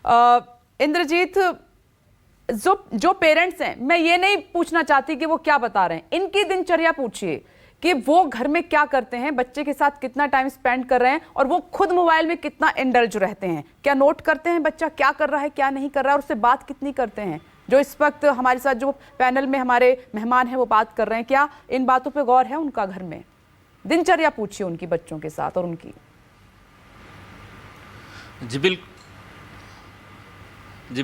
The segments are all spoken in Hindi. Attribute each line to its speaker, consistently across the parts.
Speaker 1: इंद्रजीत, जो पेरेंट्स हैं, मैं ये नहीं पूछना चाहती कि वो क्या बता रहे हैं, इनकी दिनचर्या पूछिए कि वो घर में क्या करते हैं, बच्चे के साथ कितना टाइम स्पेंड कर रहे हैं और वो खुद मोबाइल में कितना इंडल्ज रहते हैं। क्या नोट करते हैं बच्चा क्या कर रहा है क्या नहीं कर रहा है, और उससे बात कितनी करते हैं? जो इस वक्त हमारे साथ जो पैनल में हमारे मेहमान हैं वो बात कर रहे हैं, क्या इन बातों पे गौर है उनका? घर में दिनचर्या पूछिए उनकी, बच्चों के साथ और उनकी।
Speaker 2: जी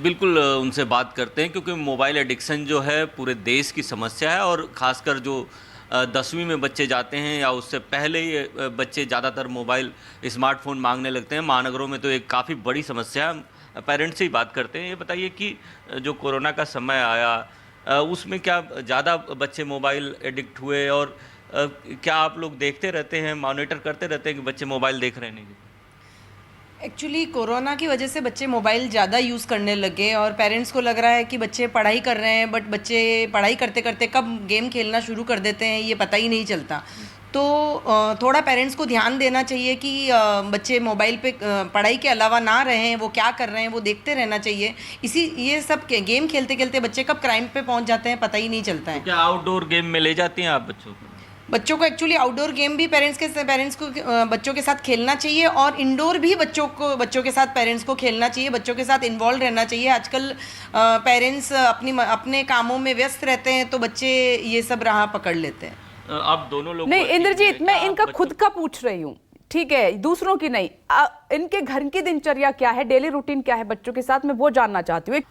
Speaker 2: बिल्कुल उनसे बात करते हैं, क्योंकि मोबाइल एडिक्शन जो है पूरे देश की समस्या है। और ख़ासकर जो 10वीं में बच्चे जाते हैं या उससे पहले ही बच्चे ज़्यादातर मोबाइल स्मार्टफोन मांगने लगते हैं। महानगरों में तो एक काफ़ी बड़ी समस्या है। पेरेंट्स से ही बात करते हैं। ये बताइए कि जो कोरोना का समय आया उसमें क्या ज़्यादा बच्चे मोबाइल एडिक्ट हुए, और क्या आप लोग देखते रहते हैं, मॉनिटर करते रहते हैं कि बच्चे मोबाइल देख रहे हैं नहीं?
Speaker 3: एक्चुअली कोरोना की वजह से बच्चे मोबाइल ज़्यादा यूज़ करने लगे और पेरेंट्स को लग रहा है कि बच्चे पढ़ाई कर रहे हैं, बट बच्चे पढ़ाई करते करते कब गेम खेलना शुरू कर देते हैं ये पता ही नहीं चलता। तो थोड़ा पेरेंट्स को ध्यान देना चाहिए कि बच्चे मोबाइल पे पढ़ाई के अलावा ना रहें, वो क्या कर रहे हैं वो देखते रहना चाहिए। ये सब गेम खेलते खेलते बच्चे कब क्राइम पे पहुंच जाते हैं पता ही नहीं चलता है।
Speaker 2: तो क्या आउटडोर गेम में ले जाती हैं आप
Speaker 3: बच्चों को एक्चुअली आउटडोर गेम भी पेरेंट्स को बच्चों के साथ खेलना चाहिए, और इंडोर भी बच्चों के साथ पेरेंट्स को खेलना चाहिए, बच्चों के साथ इन्वॉल्व रहना चाहिए। आजकल पेरेंट्स अपने कामों में व्यस्त रहते हैं तो बच्चे ये सब राह पकड़ लेते हैं।
Speaker 2: आप दोनों लोग
Speaker 1: नहीं इंद्रजीत, मैं इनका खुद का पूछ रही हूँ, ठीक है, दूसरों की नहीं। इनके घर की दिनचर्या क्या है, डेली रूटीन क्या है बच्चों के साथ, मैं वो जानना चाहती हूँ।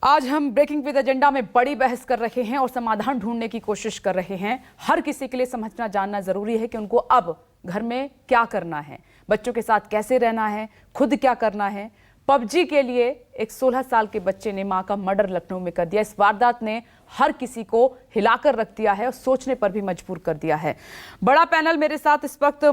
Speaker 1: आज हम ब्रेकिंग विद एजेंडा में बड़ी बहस कर रहे हैं और समाधान ढूंढने की कोशिश कर रहे हैं। हर किसी के लिए समझना जानना जरूरी है कि उनको अब घर में क्या करना है, बच्चों के साथ कैसे रहना है, खुद क्या करना है। पबजी के लिए एक 16 साल के बच्चे ने मां का मर्डर लखनऊ में कर दिया। इस वारदात ने हर किसी को हिलाकर रख दिया है और सोचने पर भी मजबूर कर दिया है। बड़ा पैनल मेरे साथ इस वक्त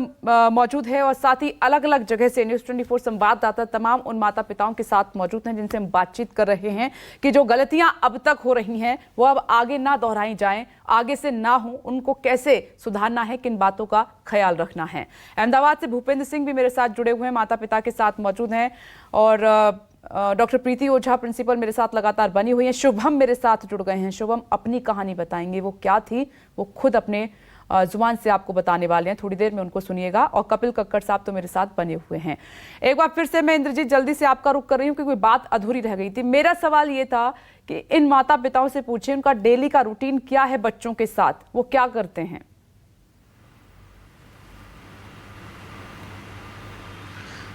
Speaker 1: मौजूद है और साथ ही अलग अलग जगह से न्यूज़ 24 संवाददाता तमाम उन माता पिताओं के साथ मौजूद हैं जिनसे हम बातचीत कर रहे हैं कि जो गलतियां अब तक हो रही हैं वो अब आगे ना दोहराई जाएं, आगे से ना हो, उनको कैसे सुधारना है, किन बातों का ख्याल रखना है। अहमदाबाद से भूपेंद्र सिंह भी मेरे साथ जुड़े हुए हैं, माता पिता के साथ मौजूद हैं, और डॉक्टर प्रीति ओझा प्रिंसिपल मेरे साथ लगातार बनी हुई हैं। शुभम मेरे साथ जुड़ गए हैं। शुभम अपनी कहानी बताएंगे, वो क्या थी वो खुद अपने जुबान से आपको बताने वाले हैं, थोड़ी देर में उनको सुनिएगा। और कपिल कक्कड़ साहब तो मेरे साथ बने हुए हैं। एक बार फिर से मैं इंद्रजीत जल्दी से आपका रुख कर रही हूँ कि कोई बात अधूरी रह गई थी। मेरा सवाल ये था कि इन माता पिताओं से पूछे उनका डेली का रूटीन क्या है, बच्चों के साथ वो क्या करते हैं।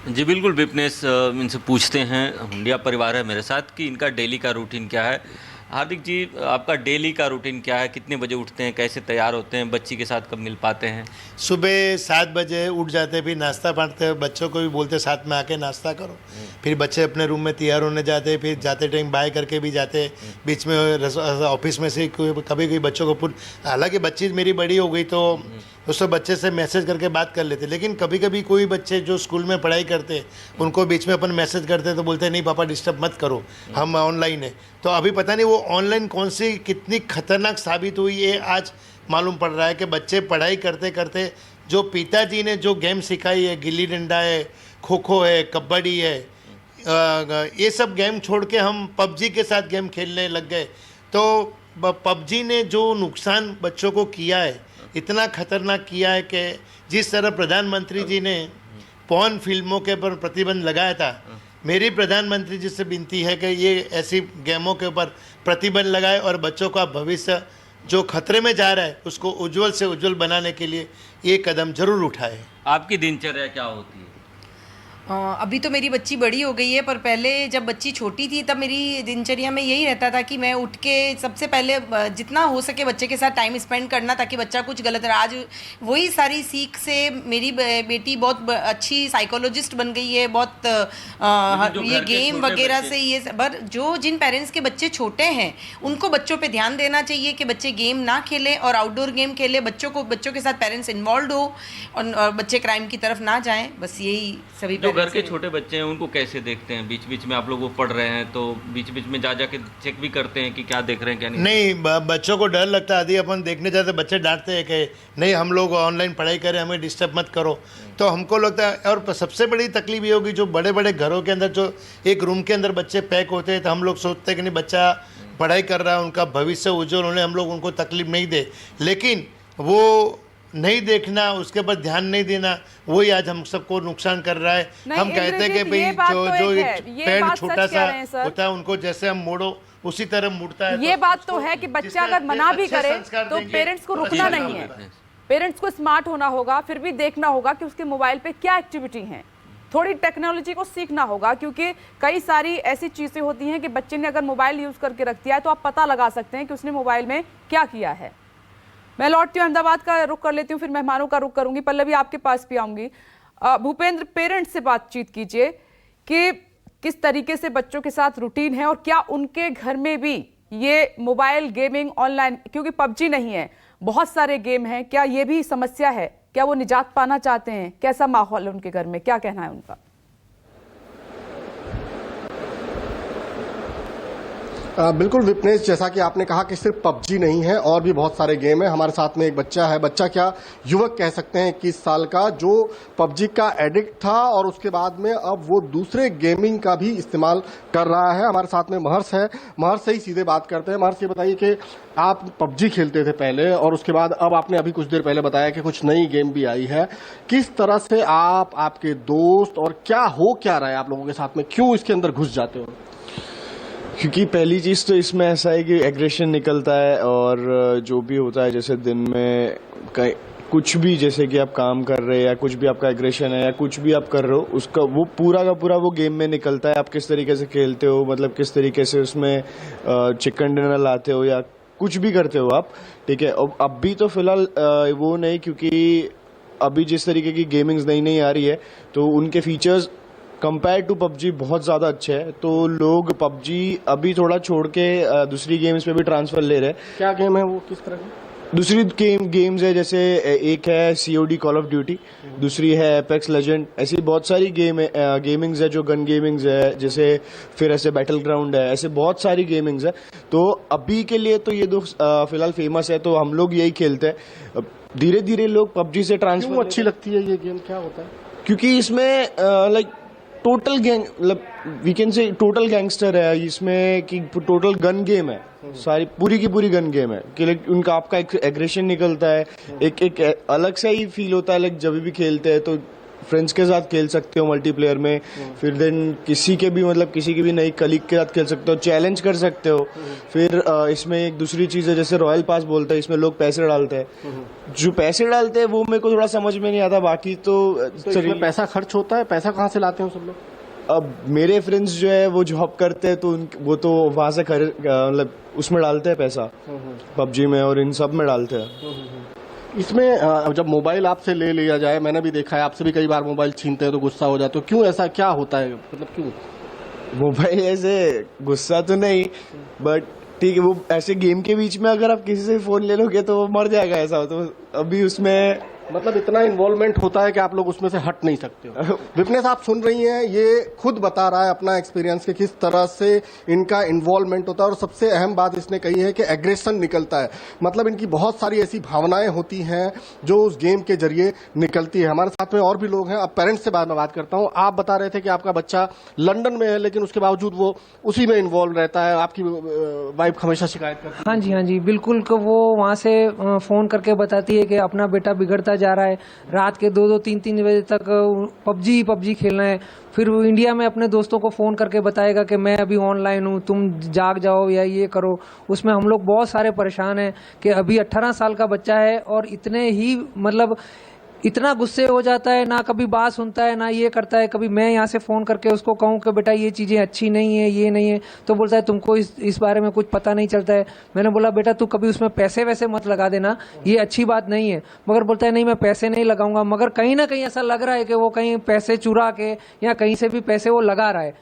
Speaker 2: जी बिल्कुल विपनेश, इनसे पूछते हैं। हुंडिया परिवार है मेरे साथ कि इनका डेली का रूटीन क्या है। हार्दिक जी, आपका डेली का रूटीन क्या है, कितने बजे उठते हैं, कैसे तैयार होते हैं, बच्ची के साथ कब मिल पाते हैं?
Speaker 4: सुबह 7 बजे उठ जाते हैं, फिर नाश्ता बांटते हैं, बच्चों को भी बोलते साथ में आके नाश्ता करो। फिर बच्चे अपने रूम में तैयार होने जाते हैं, फिर जाते टाइम बाय करके भी जाते हैं। बीच में ऑफिस में से कभी कोई बच्चों को हालांकि बच्ची मेरी बड़ी हो गई तो उससे बच्चे से मैसेज करके बात कर लेते, लेकिन कभी कभी कोई बच्चे जो स्कूल में पढ़ाई करते हैं उनको बीच में अपन मैसेज करते हैं तो बोलते हैं नहीं पापा डिस्टर्ब मत करो, हम ऑनलाइन है। तो अभी पता नहीं वो ऑनलाइन कौन सी कितनी खतरनाक साबित हुई है, आज मालूम पड़ रहा है कि बच्चे पढ़ाई करते करते जो पिताजी ने जो गेम सिखाई है, गिल्ली डंडा है, खो खो है, कबड्डी है, ये सब गेम छोड़ के हम पबजी के साथ गेम खेलने लग गए। तो पबजी ने जो नुकसान बच्चों को किया है, इतना खतरनाक किया है कि जिस तरह प्रधानमंत्री जी ने पॉर्न फिल्मों के ऊपर प्रतिबंध लगाया था, मेरी प्रधानमंत्री जी से विनती है कि ये ऐसी गेमों के ऊपर प्रतिबंध लगाए और बच्चों का भविष्य जो खतरे में जा रहा है उसको उज्जवल से उज्जवल बनाने के लिए ये कदम जरूर उठाए।
Speaker 2: आपकी दिनचर्या क्या होती है?
Speaker 3: अभी तो मेरी बच्ची बड़ी हो गई है, पर पहले जब बच्ची छोटी थी तब मेरी दिनचर्या में यही रहता था कि मैं उठ के सबसे पहले जितना हो सके बच्चे के साथ टाइम स्पेंड करना ताकि बच्चा कुछ गलत रहा। आज वही सारी सीख से मेरी बेटी बहुत अच्छी साइकोलॉजिस्ट बन गई है, बहुत ये गेम वगैरह से ये पर जो जिन पेरेंट्स के बच्चे छोटे हैं उनको बच्चों पे ध्यान देना चाहिए कि बच्चे गेम ना खेलें और आउटडोर गेम खेलें, बच्चों के साथ पेरेंट्स इन्वॉल्व हो और बच्चे क्राइम की तरफ ना जाएँ। बस यही सभी
Speaker 2: घर के छोटे बच्चे हैं उनको कैसे देखते हैं? बीच बीच में आप लोग वो पढ़ रहे हैं तो बीच बीच में जा के चेक भी करते हैं कि क्या देख रहे हैं क्या नहीं?
Speaker 4: नहीं, बच्चों को डर लगता है। यदि अपन देखने जाते बच्चे डांटते हैं कि नहीं हम लोग ऑनलाइन पढ़ाई करें, हमें डिस्टर्ब मत करो। तो हमको लगता है, और सबसे बड़ी तकलीफ ये होगी जो बड़े बड़े घरों के अंदर जो एक रूम के अंदर बच्चे पैक होते हैं, तो हम लोग सोचते हैं कि नहीं बच्चा पढ़ाई कर रहा है, उनका भविष्य उज्जवल होने हम लोग उनको तकलीफ नहीं दे, लेकिन वो नहीं देखना, उसके ऊपर ध्यान नहीं देना, वही आज हम सबको नुकसान कर रहा है। हम कहते हैं कि भाई जो पेड़ छोटा सा होता है उनको जैसे हम मोड़ो उसी तरह मुड़ता है।
Speaker 1: ये बात तो है कि बच्चा अगर मना भी करे तो पेरेंट्स को रुकना नहीं है, पेरेंट्स को स्मार्ट होना होगा, फिर भी देखना होगा कि उसके मोबाइल पे क्या एक्टिविटी है, थोड़ी टेक्नोलॉजी को सीखना होगा, क्योंकि कई सारी ऐसी चीजें होती हैं कि बच्चे ने अगर मोबाइल यूज करके रख दिया है तो आप पता लगा सकते हैं कि उसने मोबाइल में क्या किया है। मैं लौटती हूँ, अहमदाबाद का रुख कर लेती हूँ, फिर मेहमानों का रुख करूंगी। पल्लवी आपके पास भी आऊंगी। भूपेंद्र, पेरेंट्स से बातचीत कीजिए कि किस तरीके से बच्चों के साथ रूटीन है और क्या उनके घर में भी ये मोबाइल गेमिंग ऑनलाइन, क्योंकि पबजी नहीं है, बहुत सारे गेम हैं, क्या ये भी समस्या है? क्या वो निजात पाना चाहते हैं? कैसा माहौल है उनके घर में, क्या कहना है उनका?
Speaker 5: बिल्कुल विपनेश, जैसा कि आपने कहा कि सिर्फ पबजी नहीं है और भी बहुत सारे गेम है। हमारे साथ में एक बच्चा है, बच्चा क्या युवक कह सकते हैं 21 साल का, जो पबजी का एडिक्ट था और उसके बाद में अब वो दूसरे गेमिंग का भी इस्तेमाल कर रहा है। हमारे साथ में महर्ष है, महर्ष से ही सीधे बात करते हैं। महर्ष, ये बताइए कि आप पबजी खेलते थे पहले और उसके बाद अब आपने अभी कुछ देर पहले बताया कि कुछ नई गेम भी आई है। किस तरह से आप, आपके दोस्त और क्या रहा है आप लोगों के साथ में, क्यों इसके अंदर घुस जाते हो?
Speaker 6: क्योंकि पहली चीज़ तो इसमें ऐसा है कि एग्रेशन निकलता है और जो भी होता है, जैसे दिन में कुछ भी, जैसे कि आप काम कर रहे हैं या कुछ भी आपका एग्रेशन है या कुछ भी आप कर रहे हो, उसका वो पूरा का पूरा वो गेम में निकलता है। आप किस तरीके से खेलते हो, मतलब किस तरीके से उसमें चिकन डिनर लाते हो या कुछ भी करते हो आप, ठीक है। अब अभी तो फिलहाल वो नहीं, क्योंकि अभी जिस तरीके की गेमिंग्स नई आ रही है तो उनके फीचर्स कंपेयर टू पबजी बहुत ज़्यादा अच्छे हैं, तो लोग पबजी अभी थोड़ा छोड़ के दूसरी गेम्स पे भी ट्रांसफर ले रहे हैं।
Speaker 5: क्या गेम है वो, किस तरह की?
Speaker 6: दूसरी गेम्स है, जैसे एक है COD कॉल ऑफ ड्यूटी, दूसरी है एपेक्स लेजेंड, ऐसी बहुत सारी गेमिंग्स है जो गन गेमिंग्स है, जैसे फिर ऐसे बैटल ग्राउंड है, ऐसे बहुत सारी गेमिंग्स है। तो अभी के लिए तो ये दो फिलहाल फेमस है, तो हम लोग यही खेलते हैं। धीरे धीरे लोग पबजी से ट्रांसफर।
Speaker 5: अच्छी लगती है ये गेम, क्या होता है?
Speaker 6: क्योंकि इसमें लाइक टोटल गैंग, मतलब we can say total gangster है इसमें, कि टोटल गन गेम है, सारी पूरी की पूरी गन गेम है कि उनका आपका एक एग्रेशन निकलता है, एक अलग सा ही फील होता है। लाइक जब भी खेलते हैं तो फ्रेंड्स के साथ खेल सकते हो मल्टीप्लेयर में, फिर देन किसी के भी नई कलीग के साथ खेल सकते हो, चैलेंज कर सकते हो। फिर इसमें एक दूसरी चीज है, जैसे रॉयल पास बोलते हैं, इसमें लोग पैसे डालते हैं। जो पैसे डालते हैं वो मेरे को थोड़ा समझ में नहीं आता, बाकी तो
Speaker 5: इसमें पैसा खर्च होता है। पैसा कहाँ से लाते हैं सब लोग?
Speaker 6: अब मेरे फ्रेंड्स जो है वो जॉब करते हैं, तो वो तो वहां से मतलब उसमें डालते हैं पैसा, पबजी में और इन सब में डालते हैं।
Speaker 5: इसमें जब मोबाइल आपसे ले लिया जाए, मैंने भी देखा है आपसे भी कई बार मोबाइल छीनते हैं तो गुस्सा हो जाते हो, क्यों ऐसा क्या होता है, मतलब क्यों?
Speaker 6: मोबाइल ऐसे गुस्सा तो नहीं, बट ठीक है, वो ऐसे गेम के बीच में अगर आप किसी से फोन ले लोगे तो वो मर जाएगा, ऐसा हो तो अभी उसमें
Speaker 5: मतलब इतना इन्वॉल्वमेंट होता है कि आप लोग उसमें से हट नहीं सकते हो। विपनेश, आप सुन रही हैं, ये खुद बता रहा है अपना एक्सपीरियंस कि किस तरह से इनका इन्वॉल्वमेंट होता है। और सबसे अहम बात इसने कही है कि एग्रेशन निकलता है, मतलब इनकी बहुत सारी ऐसी भावनाएं होती हैं जो उस गेम के जरिए निकलती है। हमारे साथ में और भी लोग हैं। अब पेरेंट्स से मैं बात करता हूँ। आप बता रहे थे कि आपका बच्चा लंदन में है, लेकिन उसके बावजूद वो उसी में इन्वॉल्व रहता है। आपकी वाइफ हमेशा शिकायत करती है?
Speaker 7: हाँ जी बिल्कुल, को वो वहाँ से फोन करके बताती है कि अपना बेटा बिगड़ता जा रहा है, रात के 2-2, 3-3 बजे तक पबजी खेलना है। फिर वो इंडिया में अपने दोस्तों को फोन करके बताएगा कि मैं अभी ऑनलाइन हूँ, तुम जाग जाओ या ये करो। उसमें हम लोग बहुत सारे परेशान हैं कि अभी 18 साल का बच्चा है और इतने ही मतलब इतना गुस्से हो जाता है, ना कभी बात सुनता है ना ये करता है। कभी मैं यहाँ से फोन करके उसको कहूँ कि बेटा ये चीजें अच्छी नहीं है, ये नहीं है, तो बोलता है तुमको इस बारे में कुछ पता नहीं चलता है। मैंने बोला बेटा तू कभी उसमें पैसे वैसे मत लगा देना, ये अच्छी बात नहीं है। मगर बोलता है नहीं मैं पैसे नहीं लगाऊंगा। मगर कहीं ना कहीं ऐसा लग रहा है कि वो कहीं पैसे चुरा के या कहीं से भी पैसे वो लगा रहा है।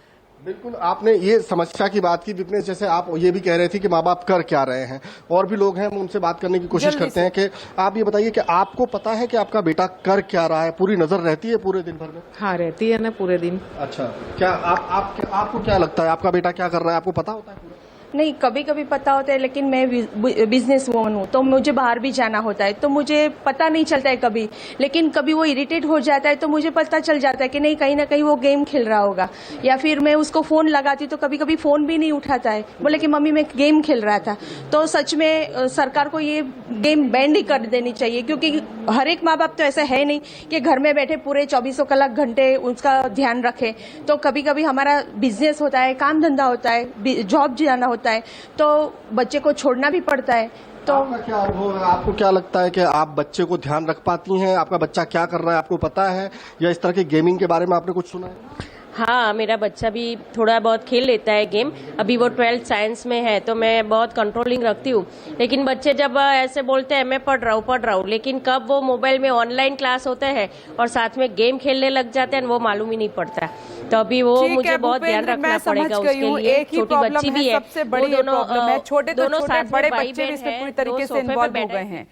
Speaker 5: बिल्कुल, आपने ये समस्या की बात की विपनेश, जैसे आप ये भी कह रहे थे कि माँ बाप कर क्या रहे हैं, और भी लोग हैं, हम उनसे बात करने की कोशिश
Speaker 1: जल्दी
Speaker 5: करते हैं कि आप ये बताइए कि आपको पता है कि आपका बेटा कर क्या रहा है, पूरी नजर रहती है पूरे दिन भर में?
Speaker 8: हाँ, रहती है ना पूरे दिन।
Speaker 5: अच्छा, क्या आपको क्या लगता है आपका बेटा क्या कर रहा है, आपको पता होता है पूरा?
Speaker 9: नहीं, कभी कभी पता होता है, लेकिन मैं बिजनेस वूमन हूँ तो मुझे बाहर भी जाना होता है, तो मुझे पता नहीं चलता है कभी। लेकिन कभी वो इरिटेट हो जाता है तो मुझे पता चल जाता है कि नहीं, कहीं ना कहीं वो गेम खेल रहा होगा। या फिर मैं उसको फोन लगाती तो कभी कभी फोन भी नहीं उठाता है, बोले कि मम्मी मैं गेम खेल रहा था। तो सच में सरकार को ये गेम बैन ही कर देनी चाहिए, क्योंकि हर एक माँ बाप तो ऐसा है नहीं कि घर में बैठे पूरे 24 घंटे उसका ध्यान रखे। तो कभी कभी हमारा बिजनेस होता है, काम धंधा होता है, जॉब जाना होता है, तो बच्चे को छोड़ना भी पड़ता है। तो
Speaker 5: आपका क्या अनुभव है, आपको क्या लगता है कि आप बच्चे को ध्यान रख पाती हैं? आपका बच्चा क्या कर रहा है आपको पता है, या इस तरह के गेमिंग के बारे में आपने कुछ सुना है?
Speaker 10: हाँ, मेरा बच्चा भी थोड़ा बहुत खेल लेता है गेम। अभी वो 12th साइंस में है तो मैं बहुत कंट्रोलिंग रखती हूँ। लेकिन बच्चे जब ऐसे बोलते हैं मैं पढ़ रहा हूँ, लेकिन कब वो मोबाइल में ऑनलाइन क्लास होता है और साथ में गेम खेलने लग जाते हैं वो मालूम ही नहीं पड़ता। तो अभी वो मुझे बहुत ध्यान रखना पड़ेगा उसके लिए।
Speaker 1: छोटी बच्ची भी है, सबसे बड़ी प्रॉब्लम है। छोटे तो छोटे, बड़े बच्चे भी इसमें पूरी तरीके से इन्वॉल्व हो गए हैं।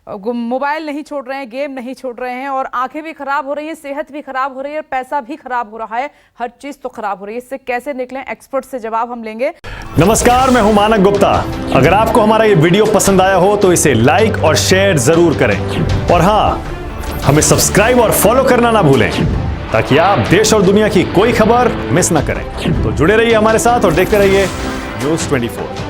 Speaker 1: मोबाइल नहीं छोड़ रहे हैं, गेम नहीं छोड़ रहे हैं, और आंखें भी खराब हो रही हैं, सेहत भी खराब हो रही है, पैसा भी खराब हो रहा है, हर चीज तो खराब हो रही है। इससे कैसे निकलें, एक्सपर्ट से जवाब हम लेंगे।
Speaker 11: नमस्कार, मैं हूं मानक गुप्ता। अगर आपको हमारा ये वीडियो पसंद आया हो तो इसे लाइक और शेयर जरूर करें, और हां, हमें सब्सक्राइब और फॉलो करना ना भूलें ताकि आप देश और दुनिया की कोई खबर मिस ना करें। तो जुड़े रहिए हमारे साथ और देखते रहिए News 24।